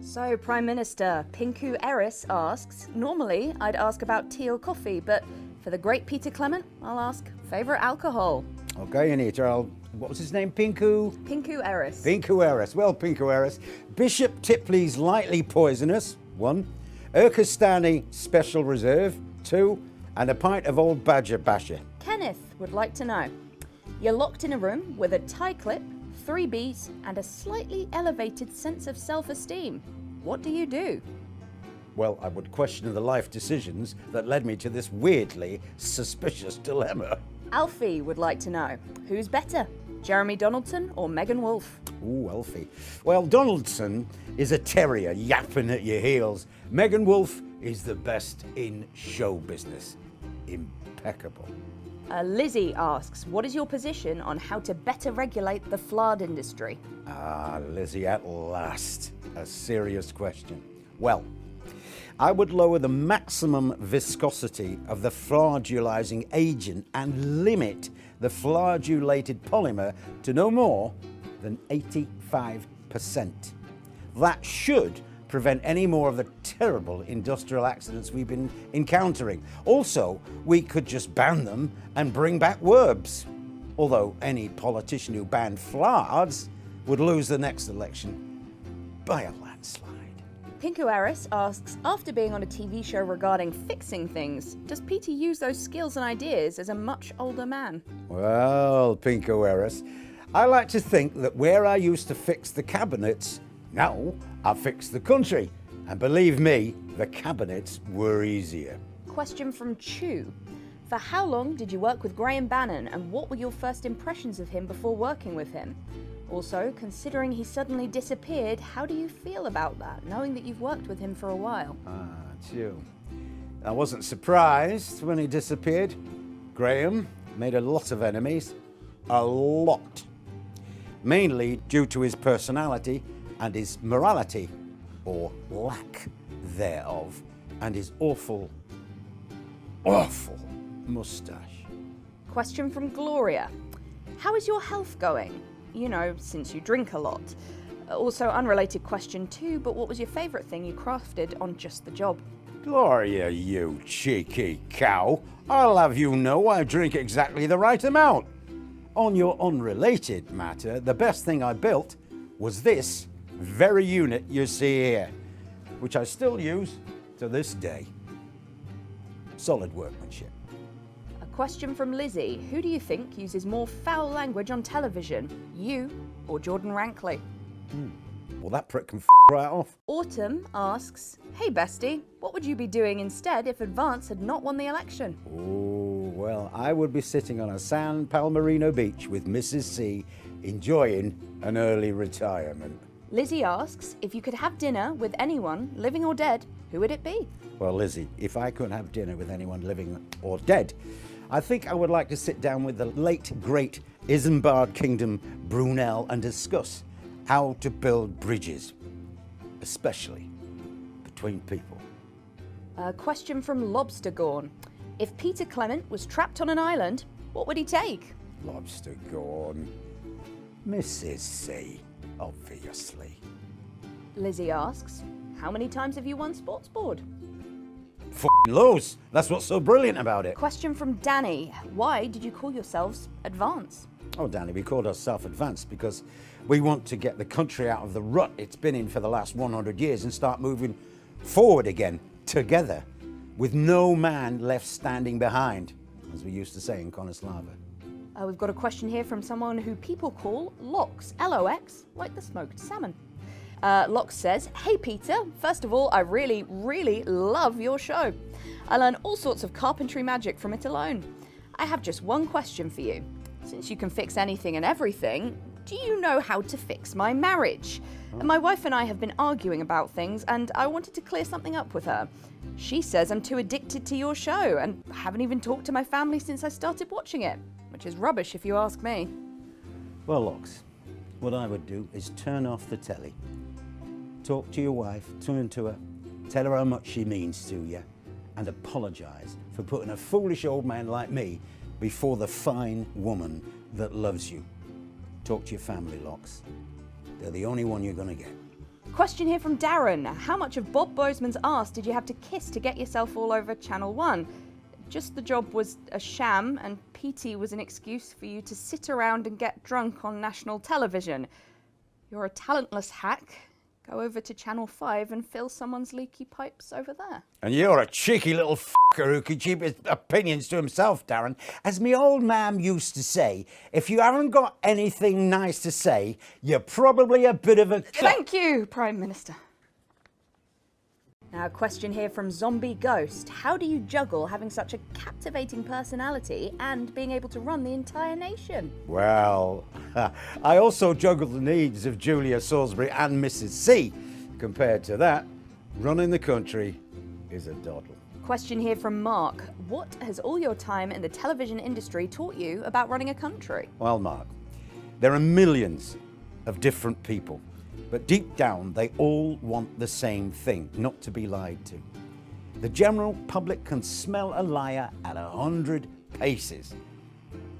So, Prime Minister, Pinku Eris asks, normally I'd ask about tea or coffee, but for the great Peter Clement, I'll ask favourite alcohol. Okay, Anita, what was his name? Pinku? Pinku Eris. Pinku Eris. Well, Pinku Eris. Bishop Tipley's Lightly Poisonous, 1. Urkastani Special Reserve, 2. And a pint of Old Badger Basher. Kenneth would like to know, you're locked in a room with a tie clip, 3 bees, and a slightly elevated sense of self-esteem. What do you do? Well, I would question the life decisions that led me to this weirdly suspicious dilemma. Alfie would like to know, who's better, Jeremy Donaldson or Megan Wolfe? Ooh, Alfie. Well, Donaldson is a terrier yapping at your heels. Megan Wolfe is the best in show business. Impeccable. Lizzie asks, what is your position on how to better regulate the flard industry? Ah, Lizzie, at last. A serious question. Well, I would lower the maximum viscosity of the flagellizing agent and limit the flagellate polymer to no more than 85%. That should prevent any more of the terrible industrial accidents we've been encountering. Also, we could just ban them and bring back WERBs. Although any politician who banned flards would lose the next election by a landslide. Pinku Eris asks, after being on a TV show regarding fixing things, does Peter use those skills and ideas as a much older man? Well, Pinku Eris, I like to think that where I used to fix the cabinets, now I fix the country. And believe me, the cabinets were easier. Question from Chu. For how long did you work with Graham Bannon, and what were your first impressions of him before working with him? Also, considering he suddenly disappeared, how do you feel about that, knowing that you've worked with him for a while? Chu. I wasn't surprised when he disappeared. Graham made a lot of enemies. A lot. Mainly due to his personality and his morality, or lack thereof, and his awful moustache. Question from Gloria. How is your health going? You know, since you drink a lot. Also, unrelated question too, but what was your favourite thing you crafted on Just the Job? Gloria, you cheeky cow. I'll have you know I drink exactly the right amount. On your unrelated matter, the best thing I built was this very unit you see here, which I still use to this day. Solid workmanship. A question from Lizzie. Who do you think uses more foul language on television, you or Jordan Rankley? Well, that prick can right off. Autumn asks, hey bestie, what would you be doing instead if Advance had not won the election? Oh, well, I would be sitting on a San Palmerino beach with Mrs. C, enjoying an early retirement. Lizzie asks, if you could have dinner with anyone, living or dead, who would it be? Well, Lizzie, if I could have dinner with anyone living or dead, I think I would like to sit down with the late, great Isambard Kingdom Brunel and discuss how to build bridges, especially between people. A question from Lobster Gorn. If Peter Clement was trapped on an island, what would he take? Lobster Gorn. Mrs. C, obviously. Lizzie asks, how many times have you won Sports Board? F***ing loads. That's what's so brilliant about it. Question from Danny. Why did you call yourselves Advance? Oh, Danny, we called ourselves Advance because we want to get the country out of the rut it's been in for the last 100 years and start moving forward again, together, with no man left standing behind, as we used to say in Coneslava. We've got a question here from someone who people call Lox, L-O-X, like the smoked salmon. Lox says, hey Peter, first of all, I really, really love your show. I learn all sorts of carpentry magic from it alone. I have just one question for you. Since you can fix anything and everything, do you know how to fix my marriage? My wife and I have been arguing about things, and I wanted to clear something up with her. She says I'm too addicted to your show and haven't even talked to my family since I started watching it, which is rubbish if you ask me. Well, Lox, what I would do is turn off the telly, talk to your wife, turn to her, tell her how much she means to you, and apologise for putting a foolish old man like me before the fine woman that loves you. Talk to your family, Lox. They're the only one you're going to get. Question here from Darren. How much of Bob Bozeman's arse did you have to kiss to get yourself all over Channel 1? Just the job was a sham, and PT was an excuse for you to sit around and get drunk on national television. You're a talentless hack. Go over to Channel 5 and fill someone's leaky pipes over there. And you're a cheeky little fucker who can keep his opinions to himself, Darren. As me old mam used to say, if you haven't got anything nice to say, you're probably a bit of a... Thank you, Prime Minister. Now, a question here from Zombie Ghost. How do you juggle having such a captivating personality and being able to run the entire nation? Well, I also juggle the needs of Julia Salisbury and Mrs. C. Compared to that, running the country is a doddle. Question here from Mark. What has all your time in the television industry taught you about running a country? Well, Mark, there are millions of different people. But deep down, they all want the same thing, not to be lied to. The general public can smell a liar at 100 paces.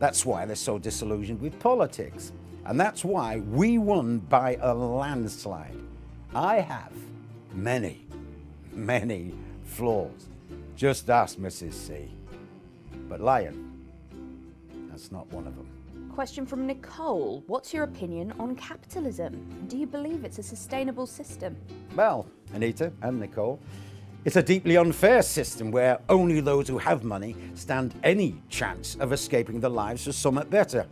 That's why they're so disillusioned with politics. And that's why we won by a landslide. I have many flaws. Just ask Mrs. C. But lying, that's not one of them. Question from Nicole. What's your opinion on capitalism? Do you believe it's a sustainable system? Well, Anita and Nicole, it's a deeply unfair system where only those who have money stand any chance of escaping the lives of somewhat better.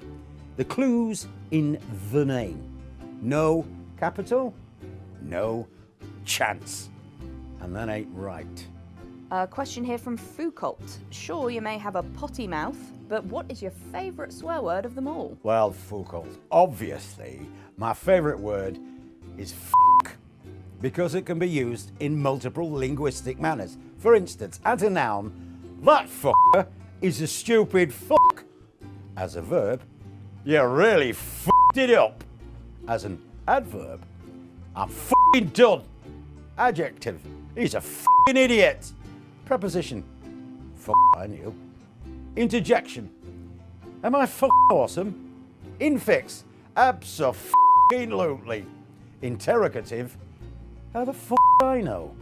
The clue's in the name. No capital, no chance. And that ain't right. A question here from Foucault. Sure, you may have a potty mouth, but what is your favourite swear word of them all? Well, Foucault, obviously, my favourite word is f***, because it can be used in multiple linguistic manners. For instance, as a noun, that f***er is a stupid fuck. As a verb, you really f***ed it up. As an adverb, I'm f***ing done. Adjective, he's a f***ing idiot. Preposition, f***, I knew. Interjection, am I f***ing awesome? Infix, abso-f***ing-lutely. Interrogative, how the f*** I know?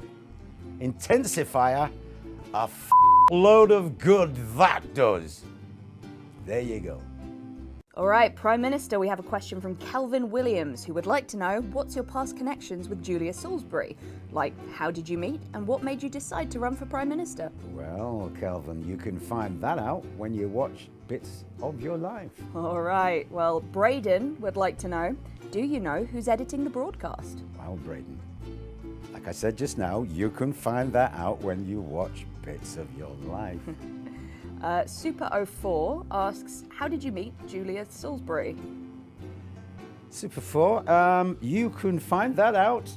Intensifier, a f*** load of good that does. There you go. All right, Prime Minister, we have a question from Kelvin Williams, who would like to know what's your past connections with Julia Salisbury? Like, how did you meet and what made you decide to run for Prime Minister? Well, Kelvin, you can find that out when you watch Bits of Your Life. All right, well, Braden would like to know, do you know who's editing the broadcast? Well, Braden, like I said just now, you can find that out when you watch Bits of Your Life. Super04 asks, how did you meet Julia Salisbury? Super 4, you can find that out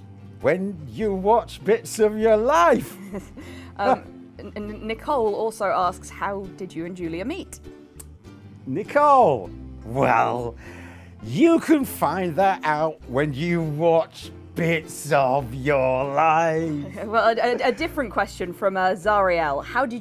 when you watch Bits of Your Life. Nicole also asks, how did you and Julia meet? Nicole, well, you can find that out when you watch Bits of Your Life. Well, a different question from Zariel. How do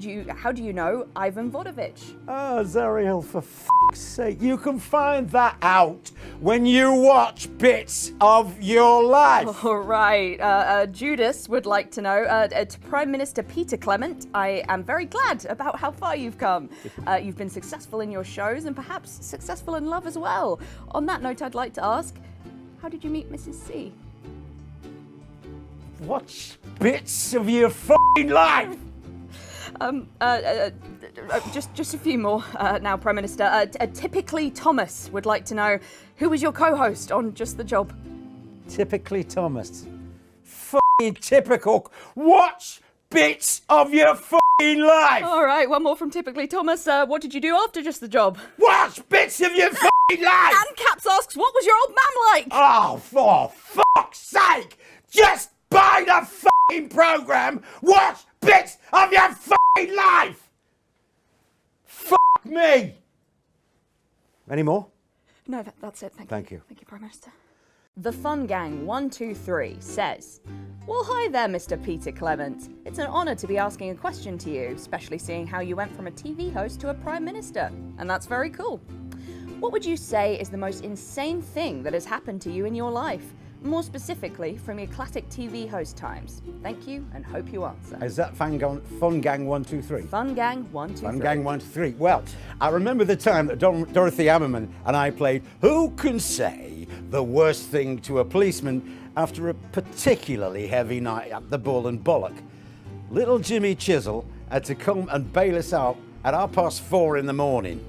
you know Ivan Vodovich? Zariel, for f***'s sake, you can find that out when you watch Bits of Your Life. All right. Judas would like to know, to Prime Minister Peter Clement, I am very glad about how far you've come. You've been successful in your shows and perhaps successful in love as well. On that note, I'd like to ask, how did you meet Mrs. C? Watch Bits of Your f***ing Life. Just a few more now, Prime Minister. Typically Thomas would like to know, who was your co-host on Just the Job? Typically Thomas. F***ing typical. Watch Bits of Your f***ing Life. All right, one more from Typically Thomas. What did you do after Just the Job? Watch Bits of Your f***ing Life. And Caps asks, what was your old man like? Oh, for fuck's sake! Just buy the f***ing programme. Watch Bits of Your f***ing Life. Fuck me. Any more? No, that's it. Thank you. Thank you, Prime Minister. The Fun Gang 123 says, well, hi there, Mr. Peter Clement. It's an honour to be asking a question to you, especially seeing how you went from a TV host to a Prime Minister. And that's very cool. What would you say is the most insane thing that has happened to you in your life? More specifically, from your classic TV host times. Thank you, and hope you answer. Is that Fun Gang 123? Fun Gang 123. Fun Gang 123. Well, I remember the time that Dorothy Ammerman and I played Who Can Say the Worst Thing to a Policeman after a particularly heavy night at the Bull and Bollock. Little Jimmy Chisel had to come and bail us out at 4:30 in the morning.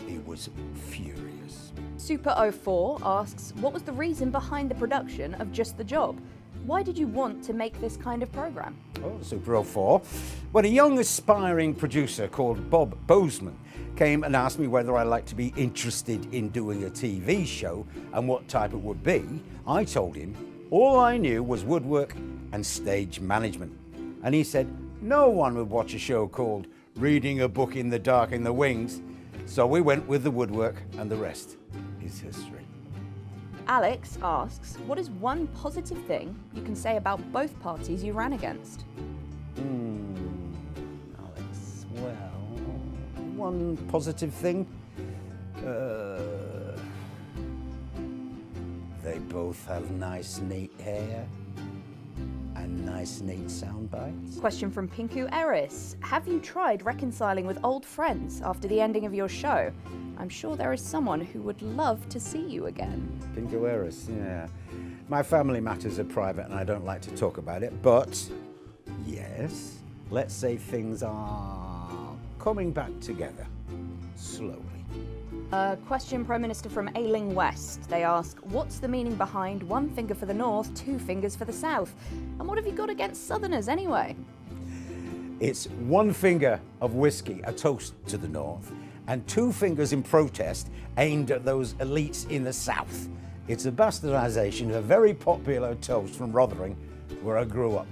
He was furious. Super04 asks, what was the reason behind the production of Just the Job? Why did you want to make this kind of program? Oh, Super 04. When a young aspiring producer called Bob Bozeman came and asked me whether I'd like to be interested in doing a TV show and what type it would be, I told him all I knew was woodwork and stage management. And he said no one would watch a show called Reading a Book in the Dark in the Wings. So we went with the woodwork, and the rest is history. Alex asks, what is one positive thing you can say about both parties you ran against? Alex, well, one positive thing. They both have nice, neat hair and nice, neat sound bites. Question from Pinku Eris. Have you tried reconciling with old friends after the ending of your show? I'm sure there is someone who would love to see you again. Pinko Eris, yeah. My family matters are private and I don't like to talk about it, but yes, let's say things are coming back together, slowly. Question, Prime Minister, from Ailing West. They ask, what's the meaning behind one finger for the north, two fingers for the south? And what have you got against southerners anyway? It's one finger of whiskey, a toast to the north, and two fingers in protest aimed at those elites in the south. It's a bastardisation of a very popular toast from Rotherham, where I grew up.